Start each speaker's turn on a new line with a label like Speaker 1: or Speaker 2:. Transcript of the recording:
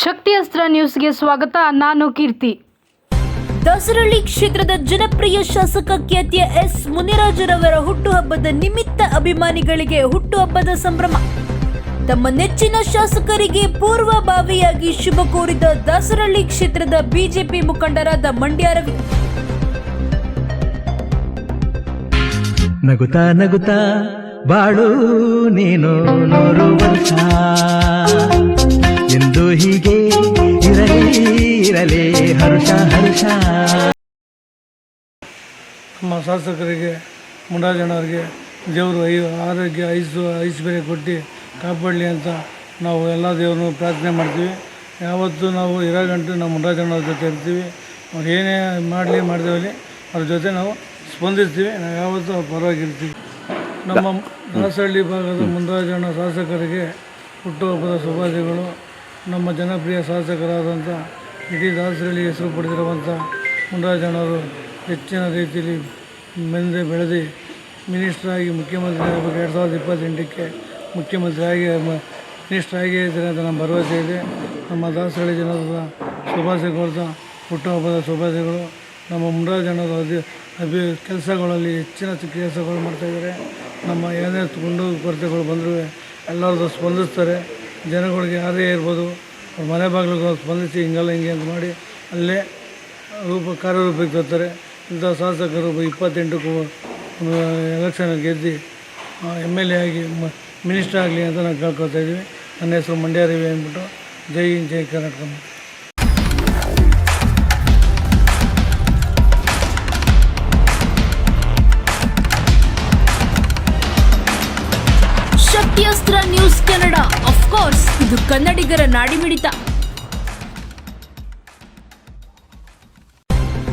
Speaker 1: ಶಕ್ತಿ ಅಸ್ತ್ರ ನ್ಯೂಸ್ಗೆ ಸ್ವಾಗತ. ನಾನು ಕೀರ್ತಿ.
Speaker 2: ದಾಸರಳ್ಳಿ ಕ್ಷೇತ್ರದ ಜನಪ್ರಿಯ ಶಾಸಕ ಖ್ಯಾತಿಯ ಎಸ್ ಮುನಿರಾಜರವರ ಹುಟ್ಟುಹಬ್ಬದ ನಿಮಿತ್ತ ಅಭಿಮಾನಿಗಳಿಗೆ ಹುಟ್ಟುಹಬ್ಬದ ಸಂಭ್ರಮ. ತಮ್ಮ ನೆಚ್ಚಿನ ಶಾಸಕರಿಗೆ ಪೂರ್ವಭಾವಿಯಾಗಿ ಶುಭ ಕೋರಿದ ದಾಸರಳ್ಳಿ ಕ್ಷೇತ್ರದ ಬಿಜೆಪಿ ಮುಖಂಡರಾದ ಮಂಡ್ಯ ರವಿ.
Speaker 3: ನಗುತ್ತಾ ನಗುತ್ತಾ ಬಾಳು ನೀನು 100 ವರ್ಷ ಎಂದು ಹೀಗೆ ಇರಲಿ ಹರ್ಷ ಹರ್ಷ.
Speaker 4: ನಮ್ಮ ಶಾಸಕರಿಗೆ ಮುನಿರಾಜಣ್ಣವರಿಗೆ ದೇವರು ಆರೋಗ್ಯ ಐಶ್ವರ್ಯ ಕೊಟ್ಟು ಕಾಪಾಡಲಿ ಅಂತ ನಾವು ಎಲ್ಲ ದೇವ್ರನ್ನೂ ಪ್ರಾರ್ಥನೆ ಮಾಡ್ತೀವಿ. ಯಾವತ್ತೂ ನಾವು ಇರೋ ಗಂಟು ನಮ್ಮ ಮುನಿರಾಜಣ್ಣವ್ರ ಜೊತೆ ಇರ್ತೀವಿ. ಅವ್ರು ಏನೇ ಮಾಡಿದೇವಲ್ಲಿ ಅವ್ರ ಜೊತೆ ನಾವು ಸ್ಪಂದಿಸ್ತೀವಿ. ನಾವು ಯಾವತ್ತೂ ಅವ್ರ ಪರವಾಗಿರ್ತೀವಿ. ನಮ್ಮ ದಾಸಹಳ್ಳಿ ಭಾಗದ ಮುನಿರಾಜಣ್ಣ ಶಾಸಕರಿಗೆ ಹುಟ್ಟುಹಬ್ಬದ ಶುಭಾಶಯಗಳು. ನಮ್ಮ ಜನಪ್ರಿಯ ಶಾಸಕರಾದಂಥ ಇಡೀ ದಾಸರಳ್ಳಿ ಹೆಸರು ಪಡೆದಿರುವಂಥ ಮುನಿರಾಜಣ್ಣವರು ಹೆಚ್ಚಿನ ರೀತಿಯಲ್ಲಿ ಬೆಳೆದು ಮಿನಿಸ್ಟ್ರಾಗಿ ಮುಖ್ಯಮಂತ್ರಿ ಆಗಬೇಕು. 2028ಕ್ಕೆ ಮುಖ್ಯಮಂತ್ರಿಯಾಗಿ ಮಿನಿಸ್ಟ್ರಾಗಿ ಇದ್ದಾರೆ ಅಂತ ನಮ್ಮ ಭರವಸೆ ಇದೆ. ನಮ್ಮ ದಾಸರಳ್ಳಿ ಜನರ ಶುಭಾಶಯ ಕೋರ್ತಾ ಹುಟ್ಟುಹಬ್ಬದ ಶುಭಾಶಯಗಳು. ನಮ್ಮ ಮುನಿರಾಜಣ್ಣವರು ಕೆಲಸಗಳಲ್ಲಿ ಹೆಚ್ಚಿನ ಕೆಲಸಗಳು ಮಾಡ್ತಾಯಿದ್ದಾರೆ. ನಮ್ಮ ಏನೇ ಕುಂದು ಕೊರತೆಗಳು ಬಂದರೂ ಎಲ್ಲರದ್ದು ಸ್ಪಂದಿಸ್ತಾರೆ. ಜನಗಳಿಗೆ ಯಾರೇ ಇರ್ಬೋದು ಅವ್ರ ಮನೆ ಬಾಗಿಲಿಗೆ ಸ್ಪಂದಿಸಿ ಹಿಂಗಲ್ಲ ಹಿಂಗೆ ಅಂತ ಮಾಡಿ ಅಲ್ಲೇ ಕಾರ್ಯರೂಪಕ್ಕೆ ತರ್ತಾರೆ. ಇಂಥ ಶಾಸಕರು 28ಕ್ಕೂ ಎಲೆಕ್ಷನ್ ಗೆದ್ದು MLA ಆಗಿ ಮಿನಿಸ್ಟರ್ ಆಗಲಿ ಅಂತ ನಾವು ಕೇಳ್ಕೊತಾ ಇದ್ದೀವಿ. ನನ್ನ ಹೆಸರು ಮಂಡ್ಯ ರವಿ ಅಂದ್ಬಿಟ್ಟು. ಜೈ ಹಿಂದ್ ಜೈ ಕರ್ನಾಟಕ.
Speaker 2: ಶಕ್ತಿ ಅಸ್ತ್ರ ನ್ಯೂಸ್ ಕನ್ನಡ, ಆಫ್ ಕೋರ್ಸ್ ಇದು ಕನ್ನಡಿಗರ ನಾಡಿಮಿಡಿತ.